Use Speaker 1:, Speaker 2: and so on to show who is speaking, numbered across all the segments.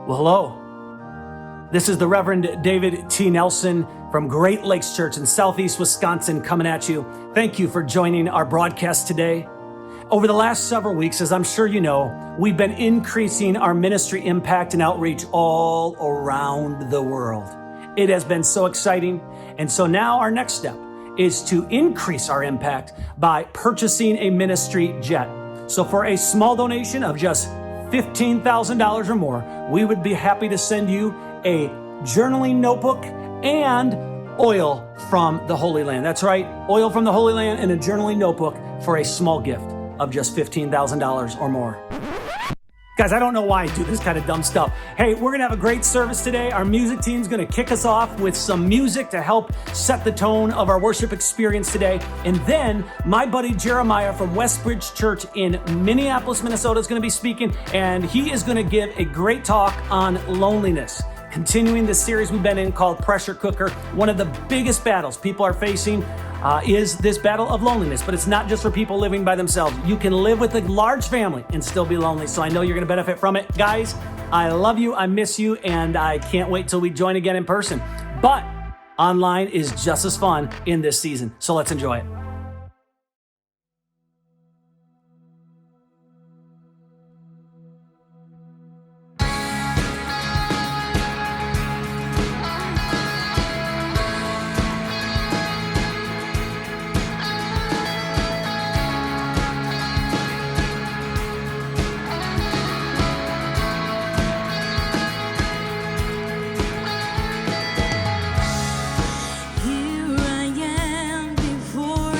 Speaker 1: Well, hello. This is the Reverend David T. Nelson from Great Lakes Church in Southeast Wisconsin coming at you. Thank you for joining our broadcast today. Over the last several weeks, as I'm sure you know, we've been increasing our ministry impact and outreach all around the world. It has been so exciting. And so now our next step is to increase our impact by purchasing a ministry jet. So for a small donation of just $15,000 or more, we would be happy to send you a journaling notebook and oil from the Holy Land. That's right, oil from the Holy Land and a journaling notebook for a small gift of just $15,000 or more. Guys, I don't know why I do this kind of dumb stuff. Hey, we're gonna have a great service today. Our music team's gonna kick us off with some music to help set the tone of our worship experience today. And then my buddy Jeremiah from Westbridge Church in Minneapolis, Minnesota is gonna be speaking, and he is gonna give a great talk on loneliness. Continuing the series we've been in called Pressure Cooker. One of the biggest battles people are facing is this battle of loneliness, but it's not just for people living by themselves. You can live with a large family and still be lonely, so I know you're gonna benefit from it. Guys, I love you, I miss you, and I can't wait till we join again in person. But online is just as fun in this season, so let's enjoy it.
Speaker 2: Here I am before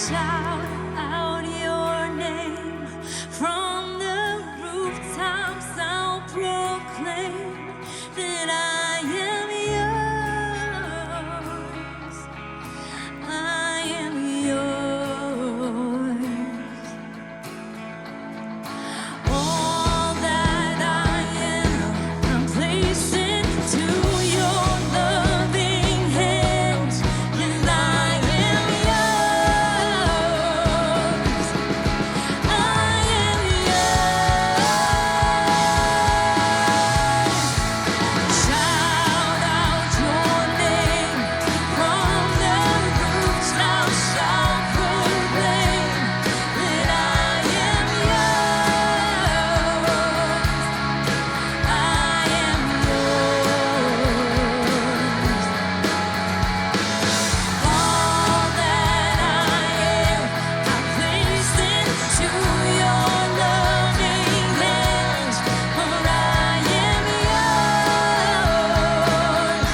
Speaker 2: shout out your name. From the rooftops I'll proclaim that I am yours. I am yours. All that I am, I'm placing to your loving hands, 'cause I am yours. I am yours. Shout out your name from the roofs. Thou shalt proclaim that I am yours. I am yours. All that I am, I place into your loving hands, for I am yours.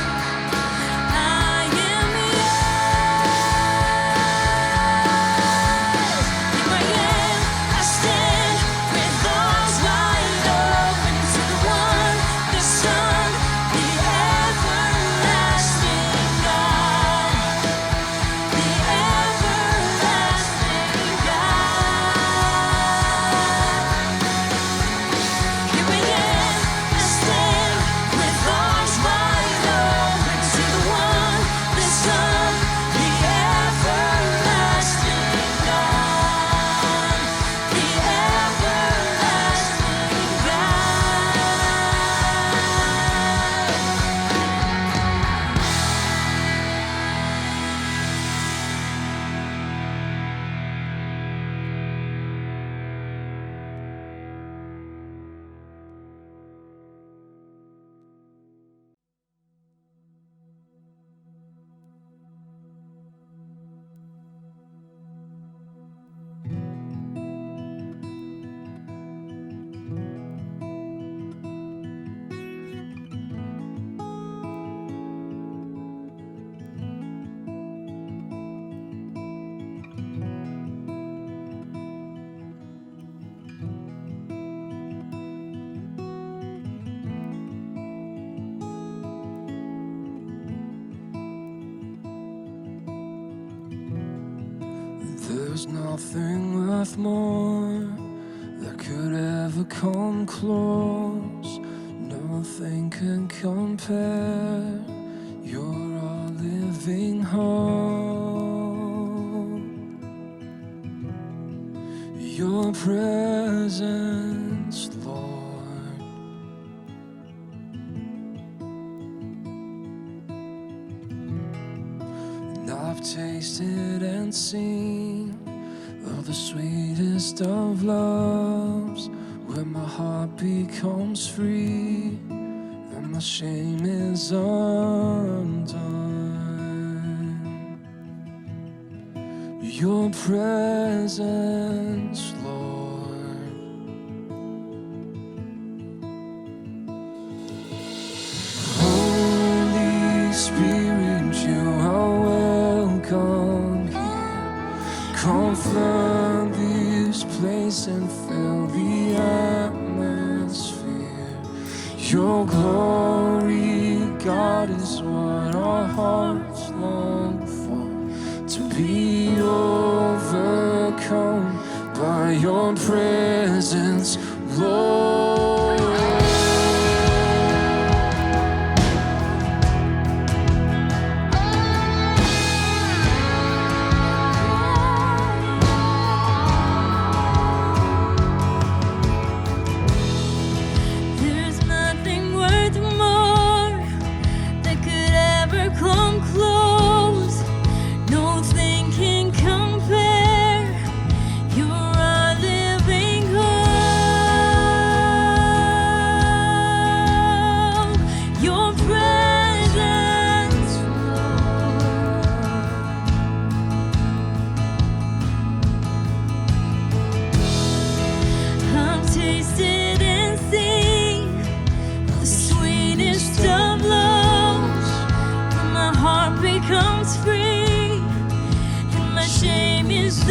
Speaker 2: I am yours. Here I am, I stand with arms wide open to the one, the Son, the everlasting God, the everlasting God. Here I am, I stand with arms wide open to the one, the Son, the everlasting God, the everlasting
Speaker 3: There's nothing worth more that could ever come close. Nothing can compare. You're our living hope. Your presence, Lord. And I've tasted and seen of the sweetest of loves, where my heart becomes free and my shame is undone. Your presence, Lord. Holy Spirit, you are welcome here. Come flood this place and fill the atmosphere. Your glory, God, is what our hearts long for. To be overcome by your presence, Lord.
Speaker 2: There's nothing worth more that could ever come close. Nothing can compare. You're our living hope. Your presence, Lord. I've tasted and seen the sweetest of loves, when my heart becomes free and my shame is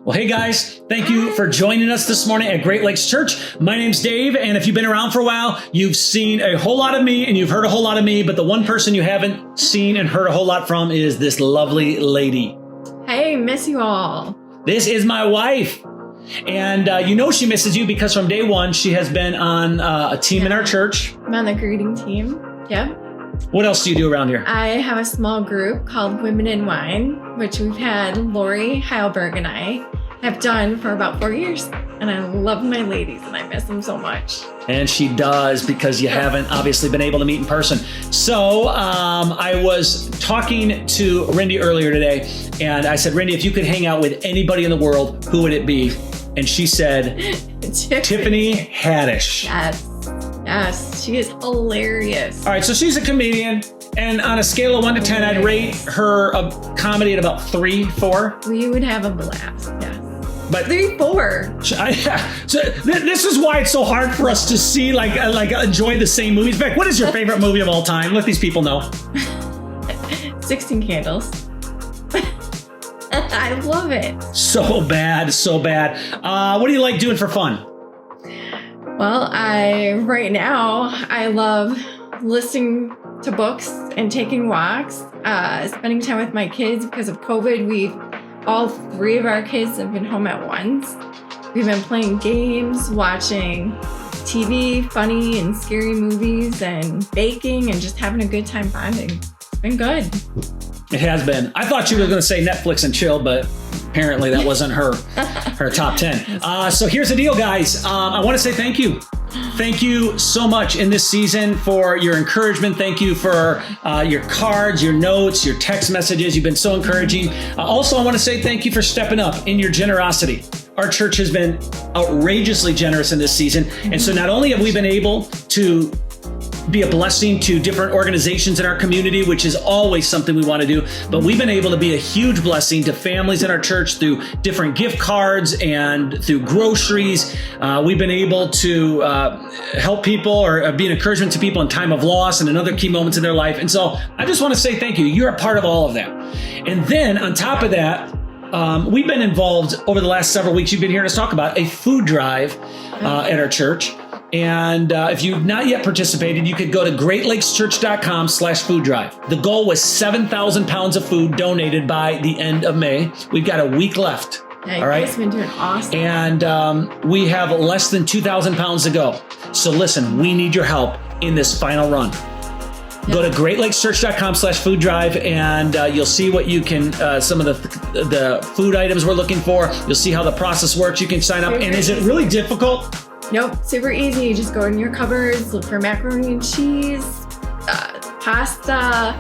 Speaker 1: Well, hey guys, thank you for joining us this morning at Great Lakes Church. My name's Dave, and if you've been around for a while, you've seen a whole lot of me and you've heard a whole lot of me, but the one person you haven't seen and heard a whole lot from is this lovely lady.
Speaker 4: Hey, miss you all.
Speaker 1: This is my wife. And you know she misses you because from day one, she has been on a team in our church.
Speaker 4: I'm on the greeting team. Yep.
Speaker 1: What else do you do around here?
Speaker 4: I have a small group called Women in Wine, which we've had Lori Heilberg and I have done for about 4 years. And I love my ladies and I miss them so much.
Speaker 1: And she does, because you haven't obviously been able to meet in person. So I was talking to Rindy earlier today, and I said, Rindy, if you could hang out with anybody in the world, who would it be? And she said, Tiffany Haddish.
Speaker 4: Yes, she is hilarious.
Speaker 1: All right, so she's a comedian, and on a scale of 1 to 10, I'd rate her comedy at about 3, 4.
Speaker 4: We would have a blast, yes.
Speaker 1: But
Speaker 4: 3, 4.
Speaker 1: So this is why it's so hard for us to see, like enjoy the same movies. In fact, what is your favorite movie of all time? Let these people know.
Speaker 4: 16 Candles. I love it.
Speaker 1: So bad, so bad. What do you like doing for fun?
Speaker 4: Well, right now I love listening to books and taking walks, spending time with my kids. Because of COVID, all 3 of our kids have been home at once. We've been playing games, watching TV, funny and scary movies, and baking, and just having a good time bonding. It's been good.
Speaker 1: It has been. I thought you were going to say Netflix and chill, but apparently that wasn't her top 10. So here's the deal, guys. I want to say thank you. Thank you so much in this season for your encouragement. Thank you for your cards, your notes, your text messages. You've been so encouraging. Also, I want to say thank you for stepping up in your generosity. Our church has been outrageously generous in this season. And so not only have we been able to be a blessing to different organizations in our community, which is always something we want to do, but we've been able to be a huge blessing to families in our church through different gift cards and through groceries. We've been able to help people or be an encouragement to people in time of loss and in other key moments in their life. And so I just want to say thank you. You're a part of all of that. And then on top of that, we've been involved over the last several weeks. You've been hearing us talk about a food drive at our church. And if you've not yet participated, you could go to greatlakeschurch.com/food drive. The goal was 7,000 pounds of food donated by the end of May. We've got a week left.
Speaker 4: Yeah,
Speaker 1: all right.
Speaker 4: You guys have been doing awesome.
Speaker 1: And we have less than 2,000 pounds to go. So listen, we need your help in this final run. Go to greatlakeschurch.com/food drive, and you'll see what you can, some of the food items we're looking for. You'll see how the process works. You can sign up. And is it really difficult?
Speaker 4: Nope, super easy. You just go in your cupboards, look for macaroni and cheese, pasta,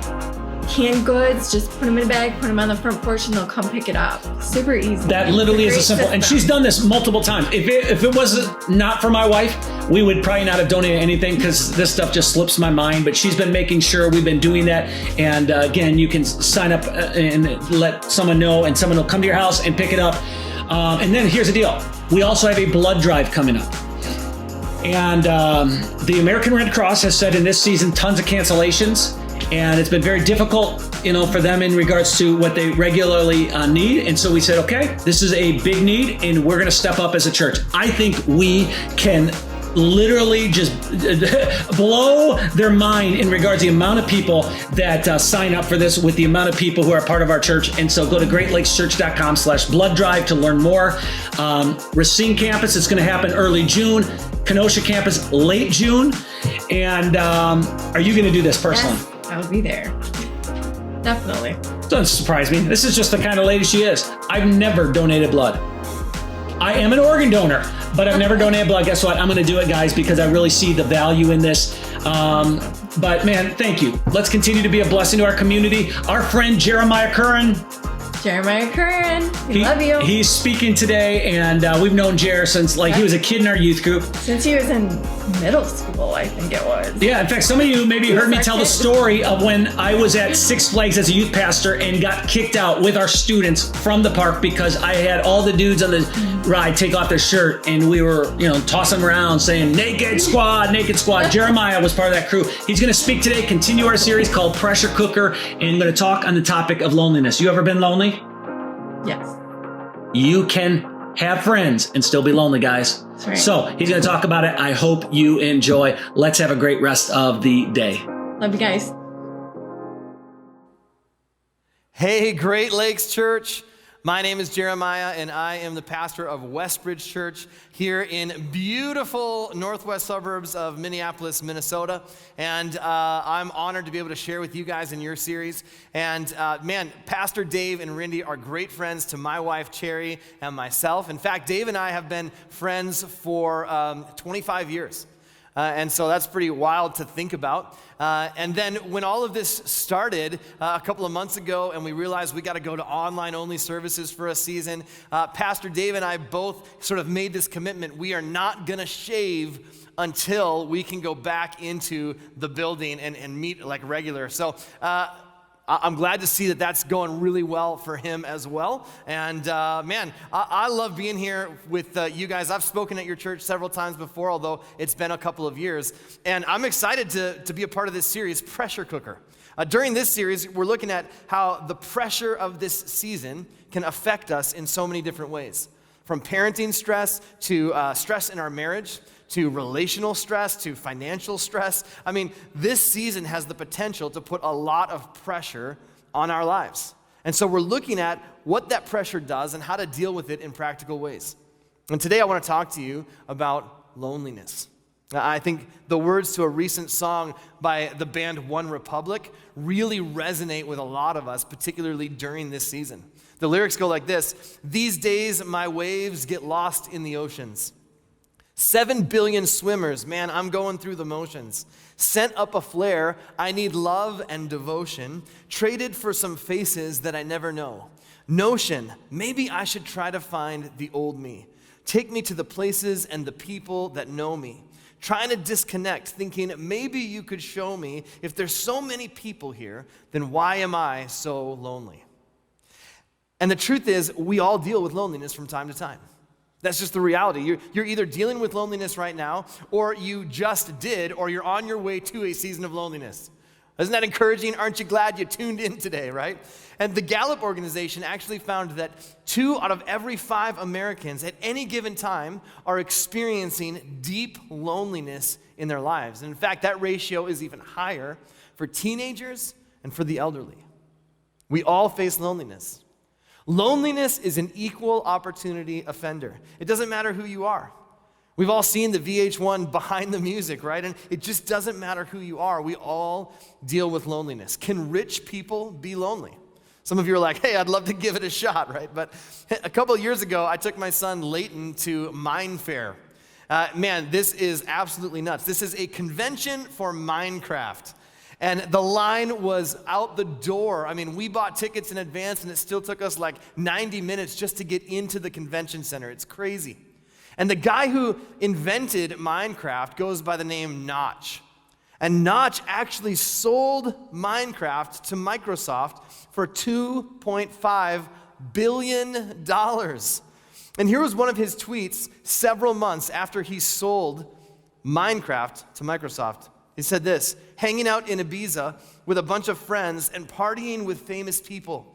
Speaker 4: canned goods. Just put them in a bag, put them on the front porch, and they'll come pick it up. Super easy.
Speaker 1: That literally is a simple. And she's done this multiple times. If it was not for my wife, we would probably not have donated anything, because this stuff just slips my mind. But she's been making sure we've been doing that. And again, you can sign up and let someone know, and someone will come to your house and pick it up. And then here's the deal. We also have a blood drive coming up. And the American Red Cross has said in this season, tons of cancellations. And it's been very difficult, for them in regards to what they regularly need. And so we said, okay, this is a big need, and we're going to step up as a church. I think we can literally just blow their mind in regards to the amount of people that sign up for this, with the amount of people who are part of our church. And so go to greatlakeschurch.com/blood drive to learn more. Racine campus is going to happen early June. Kenosha campus late June. And are you going to do this personally?
Speaker 4: Yes, I'll be there. Definitely.
Speaker 1: Doesn't surprise me. This is just the kind of lady she is. I've never donated blood. I am an organ donor, but I've never donated blood. Guess what? I'm going to do it, guys, because I really see the value in this. But man, thank you. Let's continue to be a blessing to our community. Our friend Jeremiah Curran.
Speaker 4: Jeremiah Curran, we love you.
Speaker 1: He's speaking today, and we've known Jer since he was a kid in our youth group.
Speaker 4: Since he was in middle school, I think it was.
Speaker 1: Yeah, in fact, some of you maybe heard me tell the story of when I was at Six Flags as a youth pastor and got kicked out with our students from the park because I had all the dudes on the ride take off their shirt, and we were, tossing them around saying, naked squad, naked squad. Jeremiah was part of that crew. He's going to speak today, continue our series called Pressure Cooker, and going to talk on the topic of loneliness. You ever been lonely?
Speaker 4: Yes.
Speaker 1: You can have friends and still be lonely, guys.
Speaker 4: That's right.
Speaker 1: So he's going to talk about it. I hope you enjoy. Let's have a great rest of the day.
Speaker 4: Love you guys.
Speaker 5: Hey, Great Lakes Church. My name is Jeremiah, and I am the pastor of Westbridge Church here in beautiful northwest suburbs of Minneapolis, Minnesota. And I'm honored to be able to share with you guys in your series. And man, Pastor Dave and Rindy are great friends to my wife, Cherry, and myself. In fact, Dave and I have been friends for 25 years. And so that's pretty wild to think about. And then when all of this started a couple of months ago and we realized we got to go to online-only services for a season, Pastor Dave and I both sort of made this commitment. We are not going to shave until we can go back into the building and meet like regular. So I'm glad to see that that's going really well for him as well. And man, I love being here with you guys. I've spoken at your church several times before, although it's been a couple of years. And I'm excited to be a part of this series, Pressure Cooker. During this series, we're looking at how the pressure of this season can affect us in so many different ways. From parenting stress to stress in our marriage, to relational stress, to financial stress. I mean, this season has the potential to put a lot of pressure on our lives. And so we're looking at what that pressure does and how to deal with it in practical ways. And today I want to talk to you about loneliness. I think the words to a recent song by the band One Republic really resonate with a lot of us, particularly during this season. The lyrics go like this: "These days my waves get lost in the oceans. 7 billion swimmers, man, I'm going through the motions. Sent up a flare, I need love and devotion. Traded for some faces that I never know. Notion, maybe I should try to find the old me. Take me to the places and the people that know me. Trying to disconnect, thinking maybe you could show me, if there's so many people here, then why am I so lonely?" And the truth is, we all deal with loneliness from time to time. That's just the reality. You're either dealing with loneliness right now, or you just did, or you're on your way to a season of loneliness. Isn't that encouraging? Aren't you glad you tuned in today, right? And the Gallup organization actually found that 2 out of every 5 Americans at any given time are experiencing deep loneliness in their lives. And in fact, that ratio is even higher for teenagers and for the elderly. We all face loneliness. Loneliness is an equal opportunity offender. It doesn't matter who you are. We've all seen the VH1 Behind the Music, right? And it just doesn't matter who you are. We all deal with loneliness. Can rich people be lonely? Some of you are like, hey, I'd love to give it a shot, right? But a couple of years ago, I took my son Leighton to Mine Fair. Man, this is absolutely nuts. This is a convention for Minecraft. And the line was out the door. I mean, we bought tickets in advance, and it still took us like 90 minutes just to get into the convention center. It's crazy. And the guy who invented Minecraft goes by the name Notch. And Notch actually sold Minecraft to Microsoft for $2.5 billion. And here was one of his tweets several months after he sold Minecraft to Microsoft. He said this: "Hanging out in Ibiza with a bunch of friends and partying with famous people.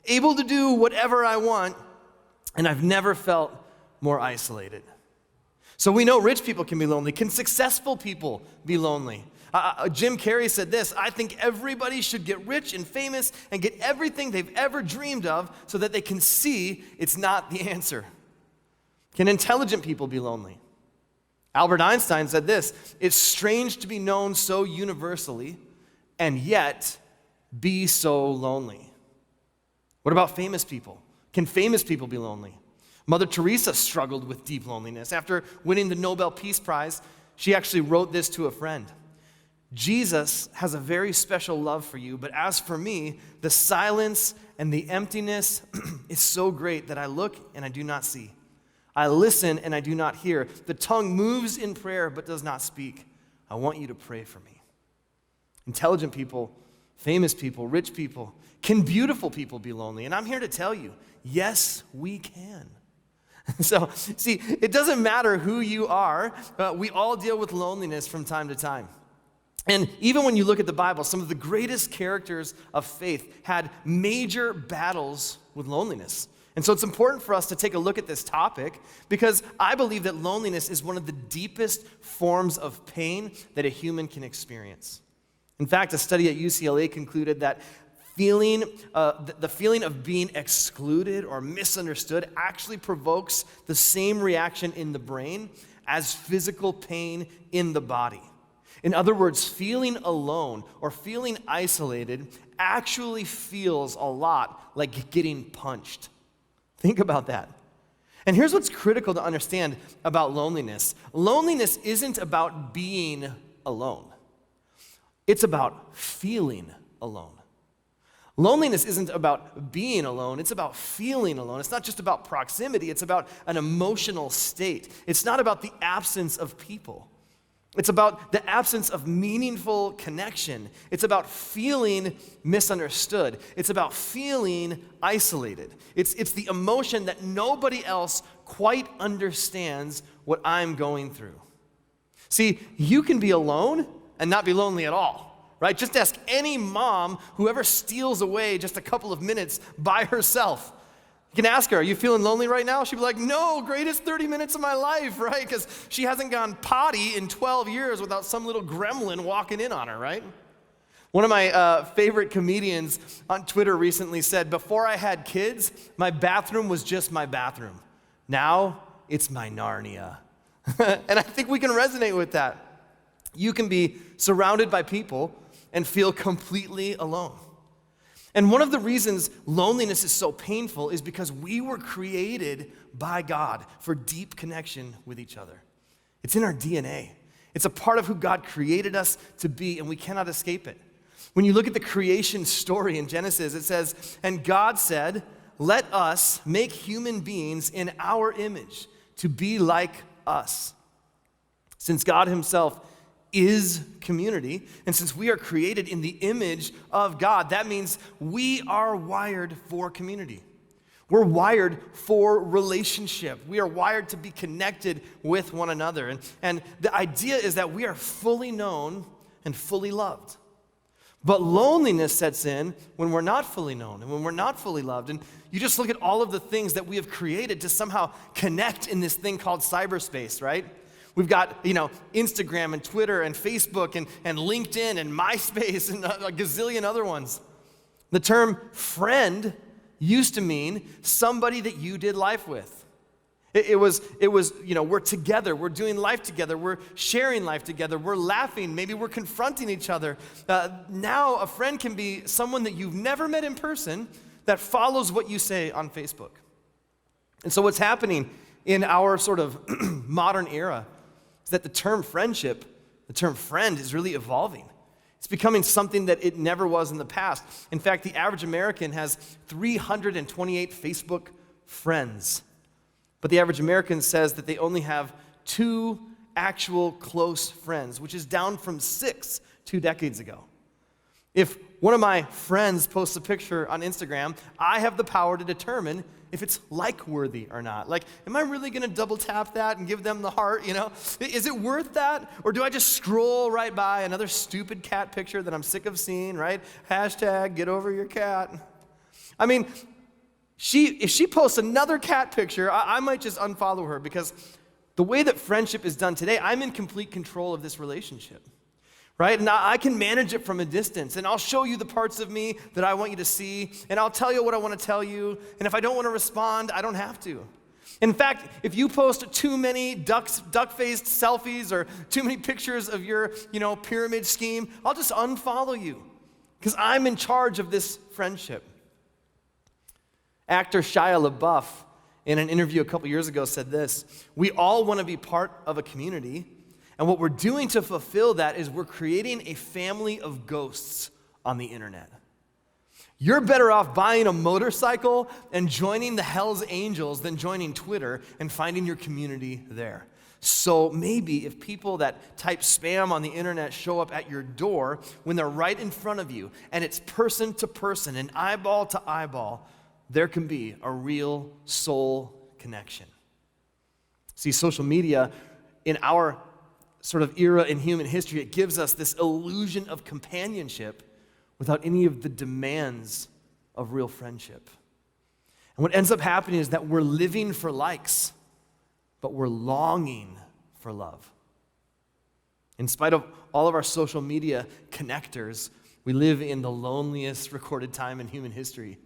Speaker 5: Able to do whatever I want, and I've never felt more isolated." So we know rich people can be lonely. Can successful people be lonely? Jim Carrey said this: "I think everybody should get rich and famous and get everything they've ever dreamed of so that they can see it's not the answer." Can intelligent people be lonely? Albert Einstein said this: "It's strange to be known so universally and yet be so lonely." What about famous people? Can famous people be lonely? Mother Teresa struggled with deep loneliness. After winning the Nobel Peace Prize, she actually wrote this to a friend: "Jesus has a very special love for you, but as for me, the silence and the emptiness is so great that I look and I do not see. I listen and I do not hear. The tongue moves in prayer but does not speak. I want you to pray for me." Intelligent people, famous people, rich people. Can beautiful people be lonely? And I'm here to tell you, yes, we can. So, see, it doesn't matter who you are. We all deal with loneliness from time to time. And even when you look at the Bible, some of the greatest characters of faith had major battles with loneliness. And so it's important for us to take a look at this topic because I believe that loneliness is one of the deepest forms of pain that a human can experience. In fact, a study at UCLA concluded that the feeling of being excluded or misunderstood actually provokes the same reaction in the brain as physical pain in the body. In other words, feeling alone or feeling isolated actually feels a lot like getting punched. Think about that. And here's what's critical to understand about loneliness. Loneliness isn't about being alone. It's about feeling alone. Loneliness isn't about being alone, it's about feeling alone. It's not just about proximity, it's about an emotional state. It's not about the absence of people. It's about the absence of meaningful connection. It's about feeling misunderstood. It's about feeling isolated. It's the emotion that nobody else quite understands what I'm going through. See, you can be alone and not be lonely at all, right? Just ask any mom who ever steals away just a couple of minutes by herself. You can ask her, are you feeling lonely right now? She'll be like, no, greatest 30 minutes of my life, right? Because she hasn't gone potty in 12 years without some little gremlin walking in on her, right? One of my favorite comedians on Twitter recently said, before I had kids, my bathroom was just my bathroom. Now, it's my Narnia. And I think we can resonate with that. You can be surrounded by people and feel completely alone. And one of the reasons loneliness is so painful is because we were created by God for deep connection with each other. It's in our DNA. It's a part of who God created us to be, and we cannot escape it. When you look at the creation story in Genesis, it says, and God said, let us make human beings in our image to be like us. Since God himself is community, and since we are created in the image of God, that means we are wired for community. We're wired for relationship. We are wired to be connected with one another. And the idea is that we are fully known and fully loved. But loneliness sets in when we're not fully known and when we're not fully loved. And you just look at all of the things that we have created to somehow connect in this thing called cyberspace, right? We've got, Instagram and Twitter and Facebook and LinkedIn and MySpace and a gazillion other ones. The term friend used to mean somebody that you did life with. It was, we're together, we're doing life together, we're sharing life together, we're laughing, maybe we're confronting each other. Now a friend can be someone that you've never met in person that follows what you say on Facebook. And so what's happening in our sort of modern era is that the term friendship, the term friend is really evolving. It's becoming something that it never was in the past. In fact, the average American has 328 Facebook friends. But the average American says that they only have 2 actual close friends, which is down from 6 2 decades ago. If one of my friends posts a picture on Instagram, I have the power to determine if it's like-worthy or not. Like, am I really going to double tap that and give them the heart, Is it worth that? Or do I just scroll right by another stupid cat picture that I'm sick of seeing, right? Hashtag get over your cat. I mean, if she posts another cat picture, I might just unfollow her because the way that friendship is done today, I'm in complete control of this relationship. Right? And I can manage it from a distance, and I'll show you the parts of me that I want you to see, and I'll tell you what I want to tell you, and if I don't want to respond, I don't have to. In fact, if you post too many duck-faced selfies or too many pictures of your, pyramid scheme, I'll just unfollow you because I'm in charge of this friendship. Actor Shia LaBeouf, in an interview a couple years ago, said this, we all want to be part of a community. And what we're doing to fulfill that is we're creating a family of ghosts on the internet. You're better off buying a motorcycle and joining the Hells Angels than joining Twitter and finding your community there. So maybe if people that type spam on the internet show up at your door when they're right in front of you and it's person to person and eyeball to eyeball, there can be a real soul connection. See, social media in our sort of era in human history, it gives us this illusion of companionship without any of the demands of real friendship. And what ends up happening is that we're living for likes, but we're longing for love. In spite of all of our social media connectors, we live in the loneliest recorded time in human history.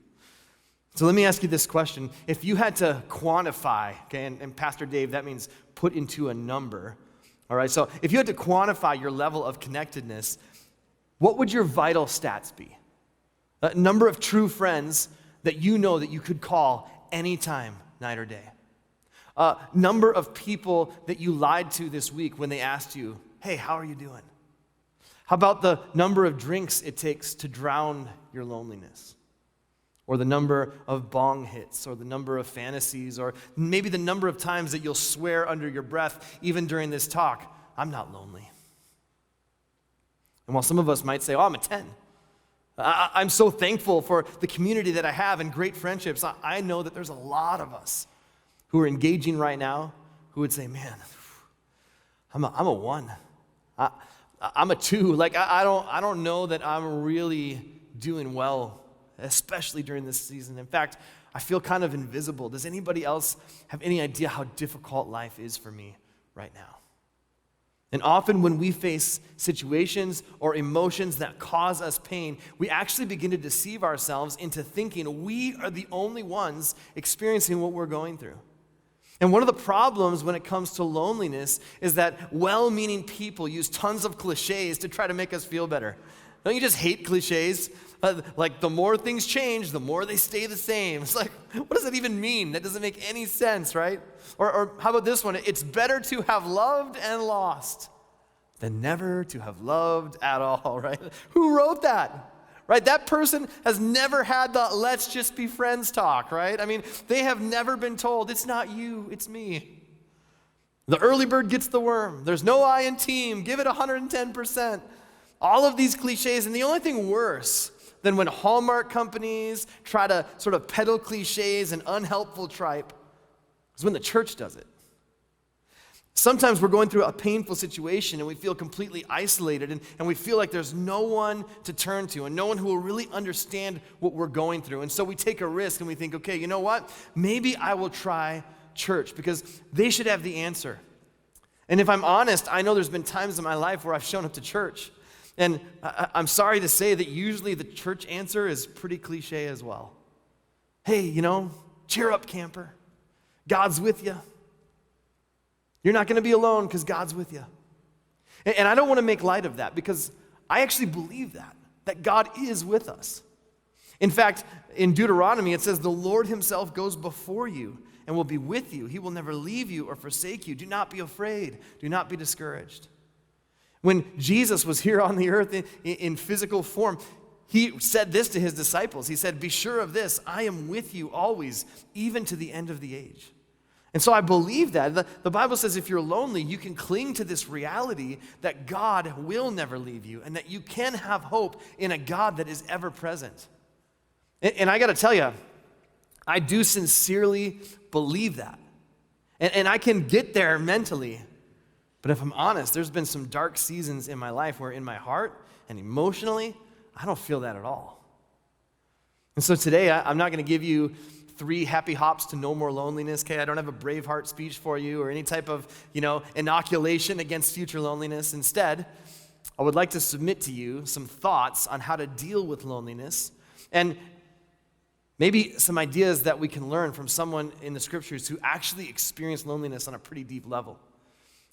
Speaker 5: So let me ask you this question. If you had to quantify, okay, and Pastor Dave, that means put into a number, all right? So if you had to quantify your level of connectedness, what would your vital stats be? A number of true friends that you know that you could call anytime, night or day. A number of people that you lied to this week when they asked you, hey, how are you doing? How about the number of drinks it takes to drown your loneliness? Or the number of bong hits, or the number of fantasies, or maybe the number of times that you'll swear under your breath, even during this talk, I'm not lonely. And while some of us might say, oh, I'm a 10. I'm so thankful for the community that I have and great friendships. I know that there's a lot of us who are engaging right now who would say, man, I'm a 1. I'm a 2. Like, I don't know that I'm really doing well, especially during this season. In fact, I feel kind of invisible. Does anybody else have any idea how difficult life is for me right now? And often when we face situations or emotions that cause us pain, we actually begin to deceive ourselves into thinking we are the only ones experiencing what we're going through. And one of the problems when it comes to loneliness is that well-meaning people use tons of cliches to try to make us feel better. Don't you just hate cliches? Like the more things change, the more they stay the same. It's like, what does that even mean? That doesn't make any sense, right? Or how about this one? It's better to have loved and lost than never to have loved at all, right? Who wrote that? Right? That person has never had the let's just be friends talk, right? I mean, they have never been told, it's not you, it's me. The early bird gets the worm. There's no I in team. Give it 110%. All of these cliches, and the only thing worse than when Hallmark companies try to sort of peddle cliches and unhelpful tripe is when the church does it. Sometimes we're going through a painful situation and we feel completely isolated and we feel like there's no one to turn to and no one who will really understand what we're going through. And so we take a risk and we think, okay, you know what? Maybe I will try church because they should have the answer. And if I'm honest, I know there's been times in my life where I've shown up to church. And I'm sorry to say that usually the church answer is pretty cliche as well. Hey, you know, cheer up, camper. God's with you. You're not going to be alone because God's with you. And I don't want to make light of that because I actually believe that God is with us. In fact, in Deuteronomy, it says, the Lord himself goes before you and will be with you. He will never leave you or forsake you. Do not be afraid. Do not be discouraged. When Jesus was here on the earth in physical form, he said this to his disciples. He said, be sure of this, I am with you always, even to the end of the age. And so I believe that. The Bible says if you're lonely, you can cling to this reality that God will never leave you and that you can have hope in a God that is ever present. And I got to tell you, I do sincerely believe that. And I can get there mentally. But if I'm honest, there's been some dark seasons in my life where in my heart and emotionally, I don't feel that at all. And so today, I'm not going to give you 3 happy hops to no more loneliness, okay? I don't have a Braveheart speech for you or any type of, inoculation against future loneliness. Instead, I would like to submit to you some thoughts on how to deal with loneliness and maybe some ideas that we can learn from someone in the scriptures who actually experienced loneliness on a pretty deep level.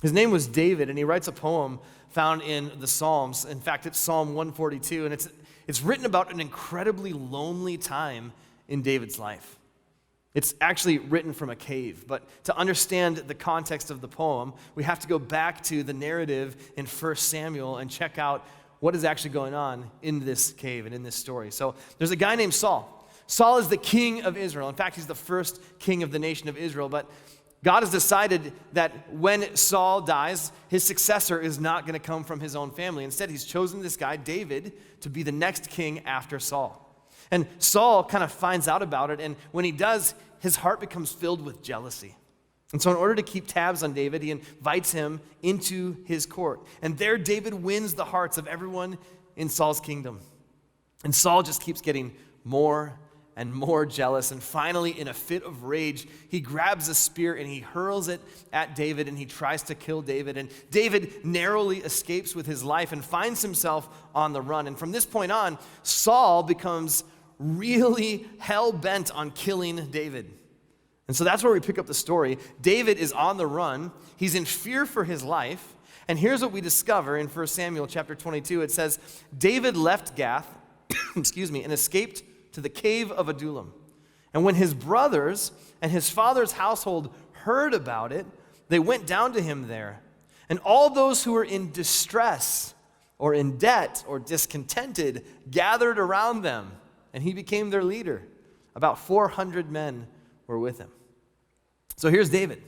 Speaker 5: His name was David, and he writes a poem found in the Psalms. In fact, it's Psalm 142, and it's written about an incredibly lonely time in David's life. It's actually written from a cave, but to understand the context of the poem, we have to go back to the narrative in 1 Samuel and check out what is actually going on in this cave and in this story. So there's a guy named Saul. Saul is the king of Israel. In fact, he's the first king of the nation of Israel, but God has decided that when Saul dies, his successor is not going to come from his own family. Instead, he's chosen this guy, David, to be the next king after Saul. And Saul kind of finds out about it, and when he does, his heart becomes filled with jealousy. And so in order to keep tabs on David, he invites him into his court. And there David wins the hearts of everyone in Saul's kingdom. And Saul just keeps getting more and more jealous. And finally, in a fit of rage, he grabs a spear and he hurls it at David, and he tries to kill David. And David narrowly escapes with his life and finds himself on the run. And from this point on, Saul becomes really hell-bent on killing David. And so that's where we pick up the story. David is on the run. He's in fear for his life. And here's what we discover in 1 Samuel chapter 22. It says, David left Gath, and escaped to the cave of Adullam. And when his brothers and his father's household heard about it, they went down to him there. And all those who were in distress or in debt or discontented gathered around them, and he became their leader. About 400 men were with him. So here's David.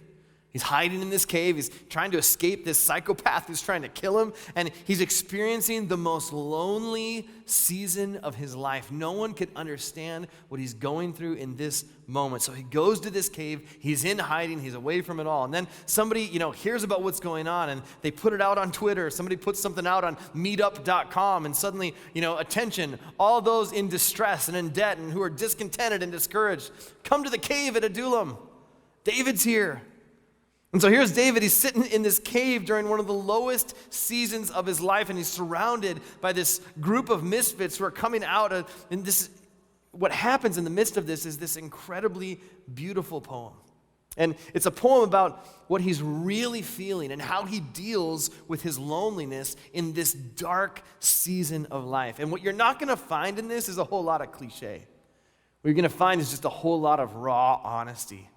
Speaker 5: He's hiding in this cave. He's trying to escape this psychopath who's trying to kill him. And he's experiencing the most lonely season of his life. No one could understand what he's going through in this moment. So he goes to this cave. He's in hiding. He's away from it all. And then somebody, hears about what's going on, and they put it out on Twitter. Somebody puts something out on meetup.com, and suddenly, attention, all those in distress and in debt and who are discontented and discouraged, come to the cave at Adullam. David's here. And so here's David. He's sitting in this cave during one of the lowest seasons of his life, and he's surrounded by this group of misfits who are coming out. And this, what happens in the midst of this is this incredibly beautiful poem. And it's a poem about what he's really feeling and how he deals with his loneliness in this dark season of life. And what you're not going to find in this is a whole lot of cliche. What you're going to find is just a whole lot of raw honesty.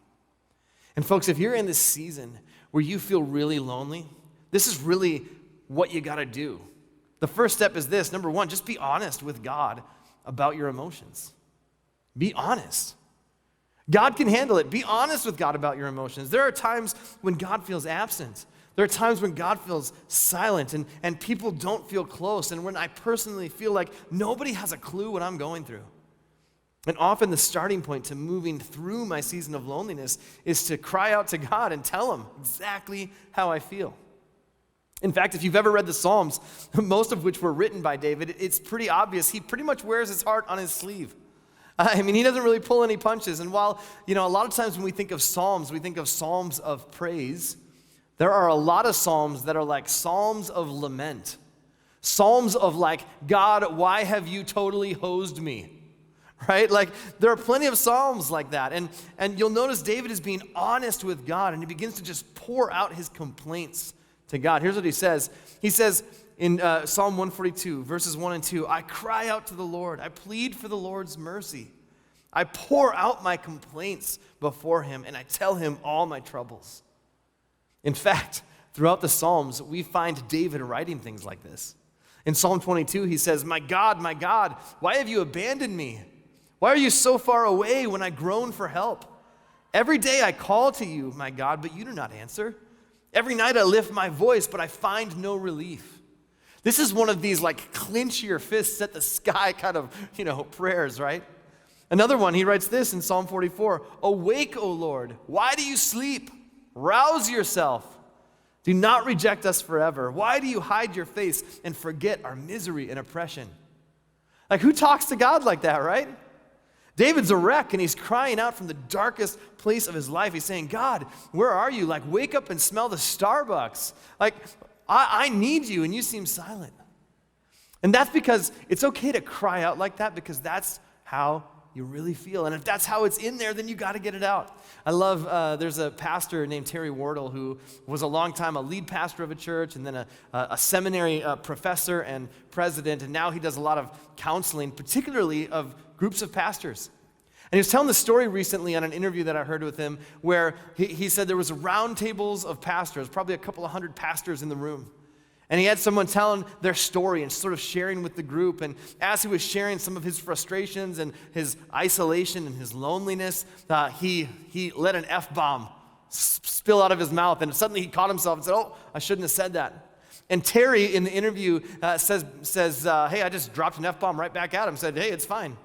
Speaker 5: And folks, if you're in this season where you feel really lonely, this is really what you got to do. The first step is this. Number one, just be honest with God about your emotions. Be honest. God can handle it. Be honest with God about your emotions. There are times when God feels absent. There are times when God feels silent and people don't feel close, and when I personally feel like nobody has a clue what I'm going through. And often the starting point to moving through my season of loneliness is to cry out to God and tell him exactly how I feel. In fact, if you've ever read the Psalms, most of which were written by David, it's pretty obvious he pretty much wears his heart on his sleeve. He doesn't really pull any punches. And while, a lot of times when we think of Psalms, we think of Psalms of praise. There are a lot of Psalms that are like Psalms of lament. Psalms of like, God, why have you totally hosed me? Right? Like, there are plenty of Psalms like that. And you'll notice David is being honest with God, and he begins to just pour out his complaints to God. Here's what he says. He says in Psalm 142, verses 1 and 2, I cry out to the Lord. I plead for the Lord's mercy. I pour out my complaints before him, and I tell him all my troubles. In fact, throughout the Psalms, we find David writing things like this. In Psalm 22, he says, my God, why have you abandoned me? Why are you so far away when I groan for help? Every day I call to you, my God, but you do not answer. Every night I lift my voice, but I find no relief. This is one of these like clench your fists at the sky kind of, prayers, right? Another one, he writes this in Psalm 44, awake, O Lord, why do you sleep? Rouse yourself. Do not reject us forever. Why do you hide your face and forget our misery and oppression? Like, who talks to God like that, right? David's a wreck, and he's crying out from the darkest place of his life. He's saying, God, where are you? Like, wake up and smell the Starbucks. Like, I need you, and you seem silent. And that's because it's okay to cry out like that, because that's how you really feel. And if that's how it's in there, then you got to get it out. I love, there's a pastor named Terry Wardle who was a long time a lead pastor of a church, and then a seminary professor and president, and now he does a lot of counseling, particularly of groups of pastors. And he was telling the story recently on an interview that I heard with him where he said there was round tables of pastors, probably a couple of hundred pastors in the room. And he had someone telling their story and sort of sharing with the group. And as he was sharing some of his frustrations and his isolation and his loneliness, he let an F-bomb spill out of his mouth. And suddenly he caught himself and said, oh, I shouldn't have said that. And Terry in the interview says, hey, I just dropped an F-bomb right back at him. Said, hey, it's fine.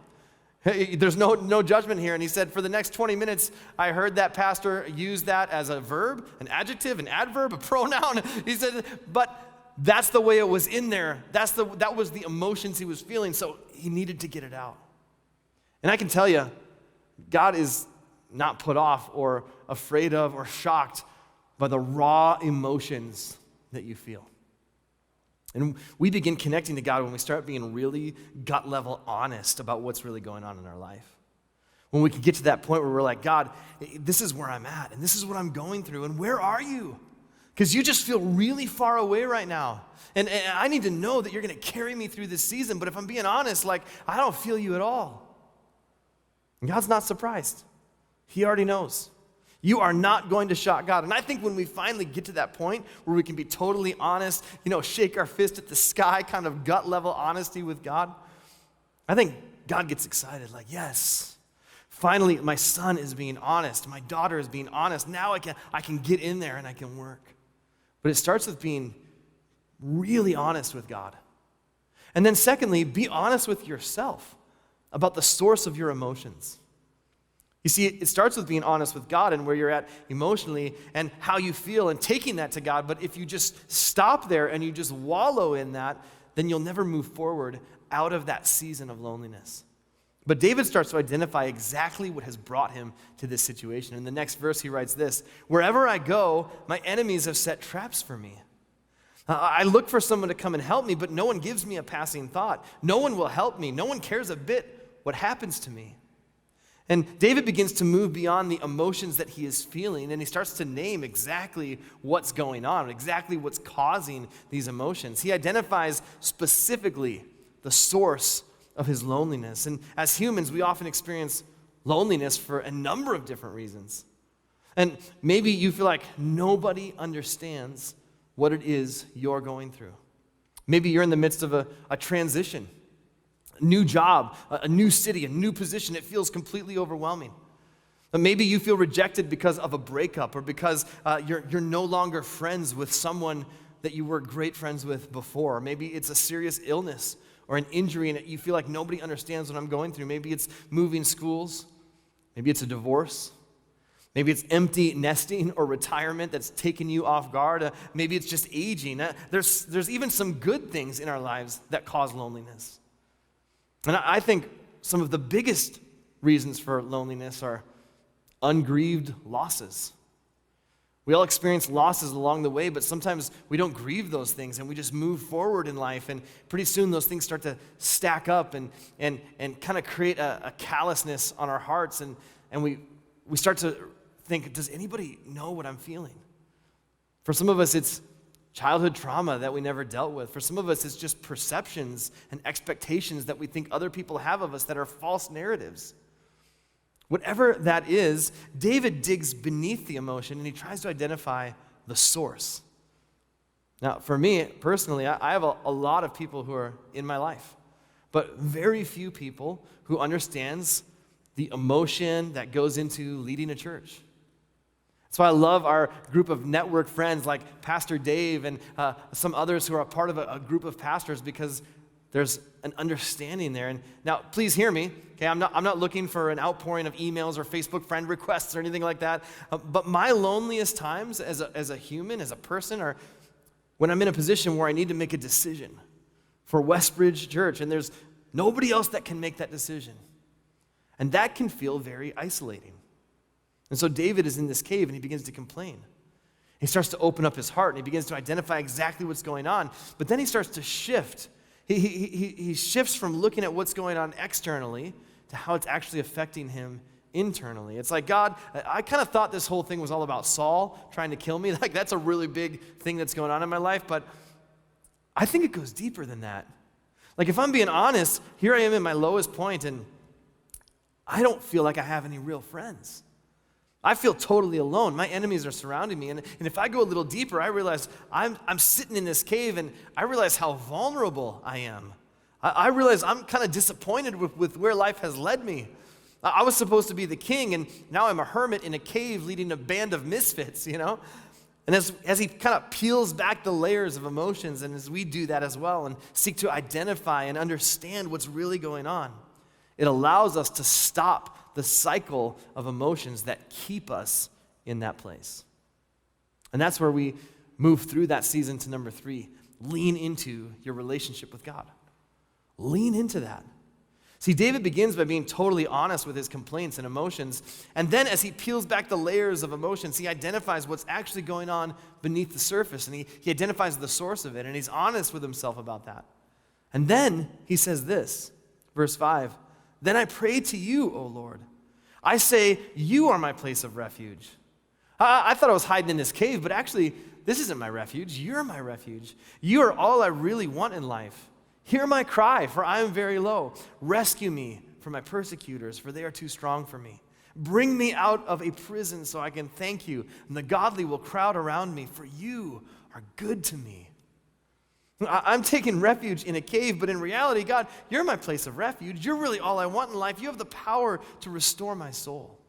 Speaker 5: Hey, there's no judgment here. And he said, for the next 20 minutes, I heard that pastor use that as a verb, an adjective, an adverb, a pronoun. He said, but that's the way it was in there. That was the emotions he was feeling, so he needed to get it out. And I can tell you, God is not put off or afraid of or shocked by the raw emotions that you feel. And we begin connecting to God when we start being really gut level honest about what's really going on in our life. When we can get to that point where we're like, God, this is where I'm at, and this is what I'm going through, and where are you? Because you just feel really far away right now. And I need to know that you're going to carry me through this season, but if I'm being honest, like, I don't feel you at all. And God's not surprised. He already knows. You are not going to shock God. And I think when we finally get to that point where we can be totally honest, shake our fist at the sky, kind of gut level honesty with God, I think God gets excited, like, yes, finally my son is being honest, my daughter is being honest. Now I can get in there and I can work. But it starts with being really honest with God. And then secondly, be honest with yourself about the source of your emotions. You see, it starts with being honest with God and where you're at emotionally and how you feel and taking that to God. But if you just stop there and you just wallow in that, then you'll never move forward out of that season of loneliness. But David starts to identify exactly what has brought him to this situation. In the next verse, he writes this: "Wherever I go, my enemies have set traps for me. I look for someone to come and help me, but no one gives me a passing thought. No one will help me. No one cares a bit what happens to me." And David begins to move beyond the emotions that he is feeling, and he starts to name exactly what's going on, exactly what's causing these emotions. He identifies specifically the source of his loneliness. And as humans, we often experience loneliness for a number of different reasons. And maybe you feel like nobody understands what it is you're going through. Maybe you're in the midst of a transition. A new job, a new city, a new position. It feels completely overwhelming. But maybe you feel rejected because of a breakup or because you're no longer friends with someone that you were great friends with before. Maybe it's a serious illness or an injury and you feel like nobody understands what I'm going through. Maybe it's moving schools. Maybe it's a divorce. Maybe it's empty nesting or retirement that's taken you off guard. Maybe it's just aging. There's even some good things in our lives that cause loneliness. And I think some of the biggest reasons for loneliness are ungrieved losses. We all experience losses along the way, but sometimes we don't grieve those things and we just move forward in life, and pretty soon those things start to stack up and kind of create a callousness on our hearts, and we start to think, does anybody know what I'm feeling? For some of us, it's childhood trauma that we never dealt with. For some of us, it's just perceptions and expectations that we think other people have of us that are false narratives. Whatever that is, David digs beneath the emotion and he tries to identify the source. Now, for me, personally, I have a lot of people who are in my life, but very few people who understands the emotion that goes into leading a church. That's why I love our group of network friends like Pastor Dave and some others who are a part of a group of pastors, because there's an understanding there. And now, please hear me. Okay, I'm not looking for an outpouring of emails or Facebook friend requests or anything like that. But my loneliest times as a human, as a person, are when I'm in a position where I need to make a decision for Westbridge Church, and there's nobody else that can make that decision. And that can feel very isolating. And so David is in this cave and he begins to complain. He starts to open up his heart and he begins to identify exactly what's going on. But then he starts to shift. He shifts from looking at what's going on externally to how it's actually affecting him internally. It's like, God, I kind of thought this whole thing was all about Saul trying to kill me. Like, that's a really big thing that's going on in my life. But I think it goes deeper than that. Like, if I'm being honest, here I am in my lowest point and I don't feel like I have any real friends. I feel totally alone. My enemies are surrounding me. And if I go a little deeper, I realize I'm sitting in this cave and I realize how vulnerable I am. I realize I'm kind of disappointed with where life has led me. I was supposed to be the king, and now I'm a hermit in a cave leading a band of misfits, you know? And as he kind of peels back the layers of emotions, and as we do that as well and seek to identify and understand what's really going on, it allows us to stop the cycle of emotions that keep us in that place. And that's where we move through that season to number 3. Lean into your relationship with God. Lean into that. See, David begins by being totally honest with his complaints and emotions, and then as he peels back the layers of emotions, he identifies what's actually going on beneath the surface, and he identifies the source of it, and he's honest with himself about that. And then he says this, verse 5, "Then I pray to you, O Lord. I say, you are my place of refuge. I thought I was hiding in this cave, but actually, this isn't my refuge. You're my refuge. You are all I really want in life. Hear my cry, for I am very low. Rescue me from my persecutors, for they are too strong for me. Bring me out of a prison so I can thank you, and the godly will crowd around me, for you are good to me." I'm taking refuge in a cave, but in reality, God, you're my place of refuge. You're really all I want in life. You have the power to restore my soul.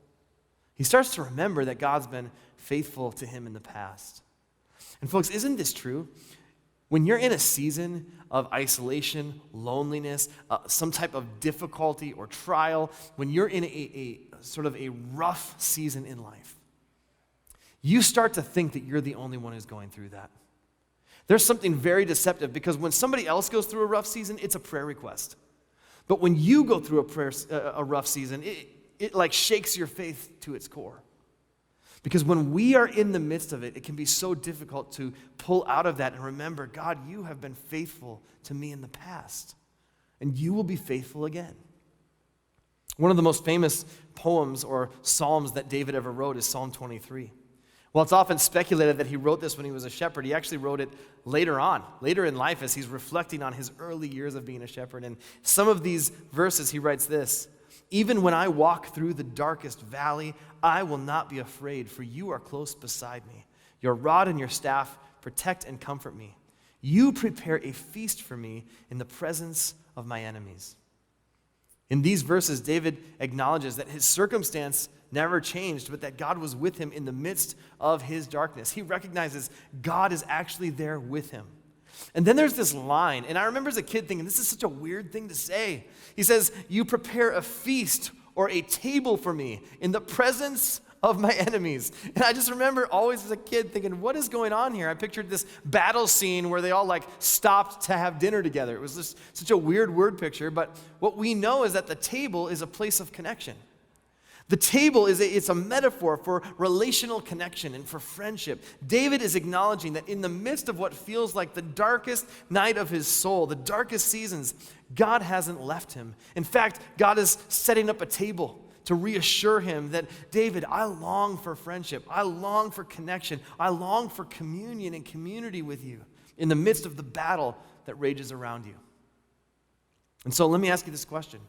Speaker 5: He starts to remember that God's been faithful to him in the past. And folks, isn't this true? When you're in a season of isolation, loneliness, some type of difficulty or trial, when you're in a sort of a rough season in life, you start to think that you're the only one who's going through that. There's something very deceptive because when somebody else goes through a rough season, it's a prayer request. But when you go through a rough season, it like shakes your faith to its core. Because when we are in the midst of it, it can be so difficult to pull out of that and remember, God, you have been faithful to me in the past, and you will be faithful again. One of the most famous poems or psalms that David ever wrote is Psalm 23. While it's often speculated that he wrote this when he was a shepherd, he actually wrote it later in life as he's reflecting on his early years of being a shepherd. And some of these verses, he writes this, "Even when I walk through the darkest valley, I will not be afraid, for you are close beside me. Your rod and your staff protect and comfort me. You prepare a feast for me in the presence of my enemies." In these verses, David acknowledges that his circumstance never changed, but that God was with him in the midst of his darkness. He recognizes God is actually there with him. And then there's this line, and I remember as a kid thinking, this is such a weird thing to say. He says, "You prepare a feast or a table for me in the presence of my enemies." And I just remember always as a kid thinking, what is going on here? I pictured this battle scene where they all like stopped to have dinner together. It was just such a weird word picture, but what we know is that the table is a place of connection. The table it's a metaphor for relational connection and for friendship. David is acknowledging that in the midst of what feels like the darkest night of his soul, the darkest seasons, God hasn't left him. In fact, God is setting up a table to reassure him that, David, I long for friendship. I long for connection. I long for communion and community with you in the midst of the battle that rages around you. And so let me ask you this question.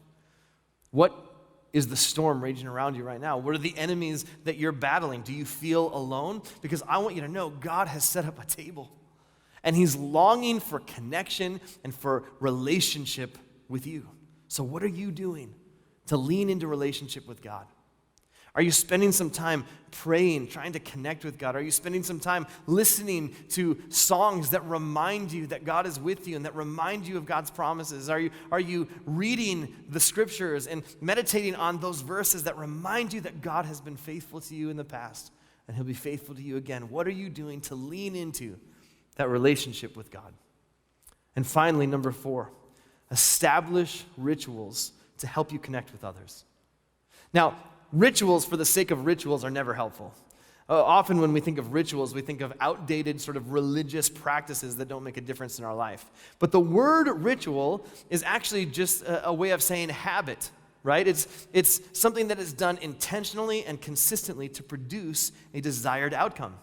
Speaker 5: What is the storm raging around you right now? What are the enemies that you're battling? Do you feel alone? Because I want you to know God has set up a table, and he's longing for connection and for relationship with you. So what are you doing to lean into relationship with God? Are you spending some time praying, trying to connect with God? Are you spending some time listening to songs that remind you that God is with you and that remind you of God's promises? Are you reading the scriptures and meditating on those verses that remind you that God has been faithful to you in the past and he'll be faithful to you again? What are you doing to lean into that relationship with God? And finally, number 4, establish rituals to help you connect with others. Now, rituals for the sake of rituals are never helpful. Often when we think of rituals, we think of outdated sort of religious practices that don't make a difference in our life. But the word ritual is actually just a way of saying habit, right? It's something that is done intentionally and consistently to produce a desired outcome.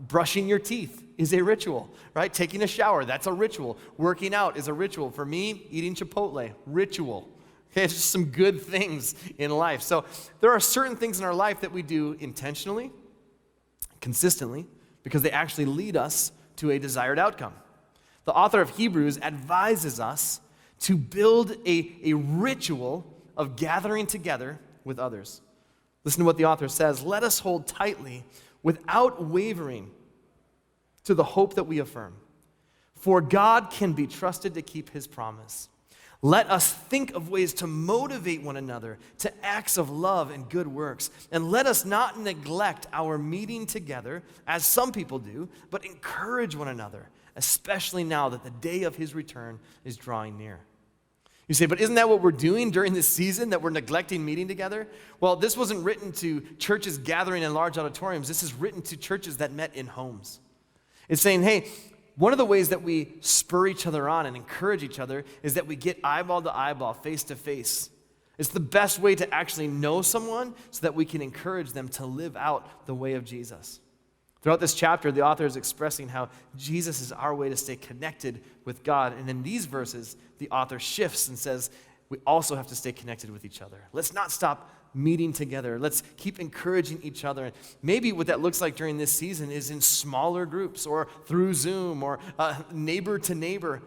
Speaker 5: Brushing your teeth is a ritual, right? Taking a shower, that's a ritual. Working out is a ritual. For me, eating Chipotle, ritual. Okay, it's just some good things in life. So there are certain things in our life that we do intentionally, consistently, because they actually lead us to a desired outcome. The author of Hebrews advises us to build a ritual of gathering together with others. Listen to what the author says. "Let us hold tightly without wavering to the hope that we affirm. For God can be trusted to keep his promise. Let us think of ways to motivate one another to acts of love and good works. And let us not neglect our meeting together, as some people do, but encourage one another, especially now that the day of his return is drawing near." You say, but isn't that what we're doing during this season, that we're neglecting meeting together? Well, this wasn't written to churches gathering in large auditoriums. This is written to churches that met in homes. It's saying, hey, one of the ways that we spur each other on and encourage each other is that we get eyeball to eyeball, face to face. It's the best way to actually know someone so that we can encourage them to live out the way of Jesus. Throughout this chapter, the author is expressing how Jesus is our way to stay connected with God. And in these verses, the author shifts and says, we also have to stay connected with each other. Let's not stop meeting together. Let's keep encouraging each other. And maybe what that looks like during this season is in smaller groups or through Zoom or neighbor to neighbor.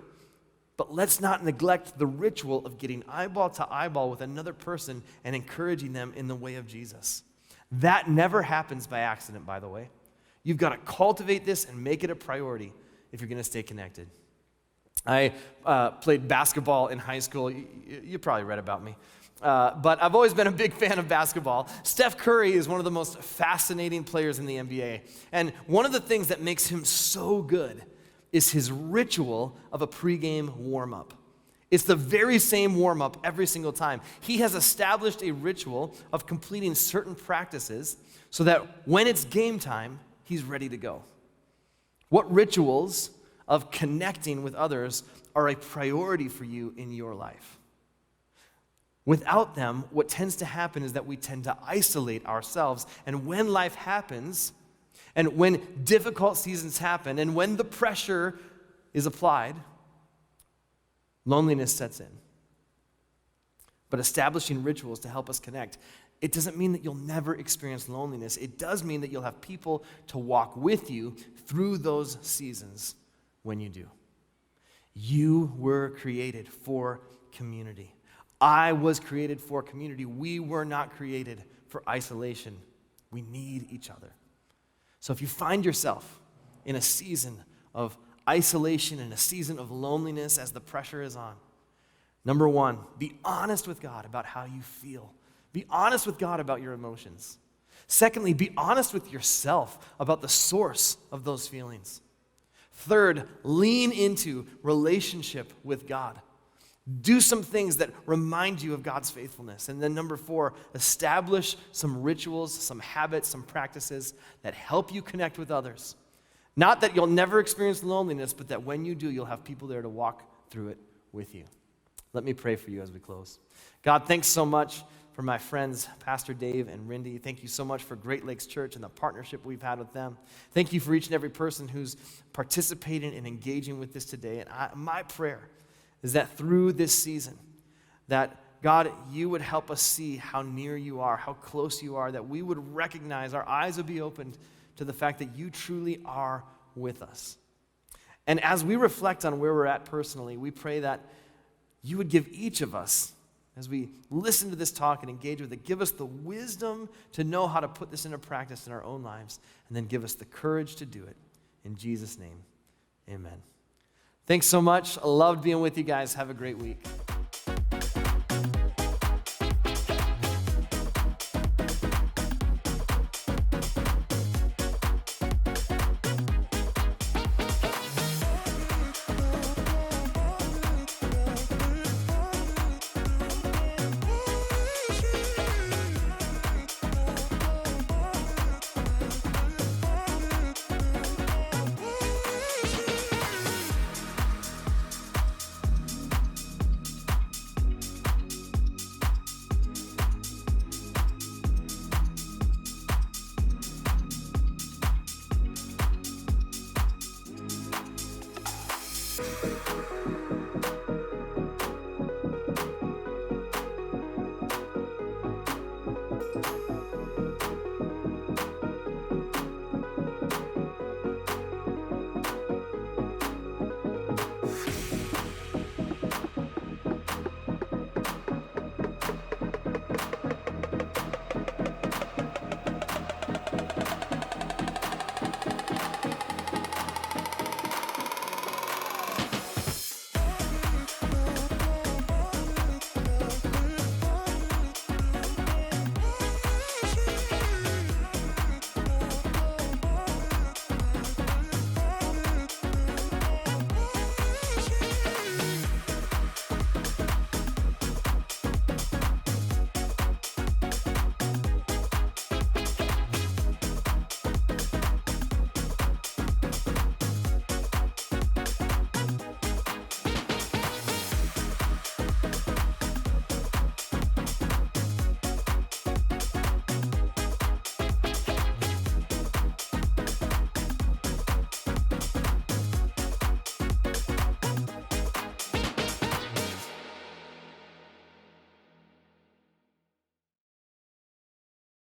Speaker 5: But let's not neglect the ritual of getting eyeball to eyeball with another person and encouraging them in the way of Jesus. That never happens by accident, by the way. You've got to cultivate this and make it a priority if you're going to stay connected. I played basketball in high school. You probably read about me. But I've always been a big fan of basketball. Steph Curry is one of the most fascinating players in the NBA. And one of the things that makes him so good is his ritual of a pregame warm-up. It's the very same warm-up every single time. He has established a ritual of completing certain practices so that when it's game time, he's ready to go. What rituals of connecting with others are a priority for you in your life? Without them, what tends to happen is that we tend to isolate ourselves. And when life happens, and when difficult seasons happen, and when the pressure is applied, loneliness sets in. But establishing rituals to help us connect, it doesn't mean that you'll never experience loneliness. It does mean that you'll have people to walk with you through those seasons when you do. You were created for community. I was created for community. We were not created for isolation. We need each other. So if you find yourself in a season of isolation and a season of loneliness as the pressure is on, number one, be honest with God about how you feel. Be honest with God about your emotions. Secondly, be honest with yourself about the source of those feelings. Third, lean into relationship with God. Do some things that remind you of God's faithfulness. And then number four, establish some rituals, some habits, some practices that help you connect with others. Not that you'll never experience loneliness, but that when you do, you'll have people there to walk through it with you. Let me pray for you as we close. God, thanks so much for my friends, Pastor Dave and Rindy. Thank you so much for Great Lakes Church and the partnership we've had with them. Thank you for each and every person who's participating and engaging with this today. And my prayer is that through this season, that God, you would help us see how near you are, how close you are, that we would recognize, our eyes would be opened to the fact that you truly are with us. And as we reflect on where we're at personally, we pray that you would give each of us, as we listen to this talk and engage with it, give us the wisdom to know how to put this into practice in our own lives, and then give us the courage to do it. In Jesus' name, amen. Thanks so much. I loved being with you guys. Have a great week.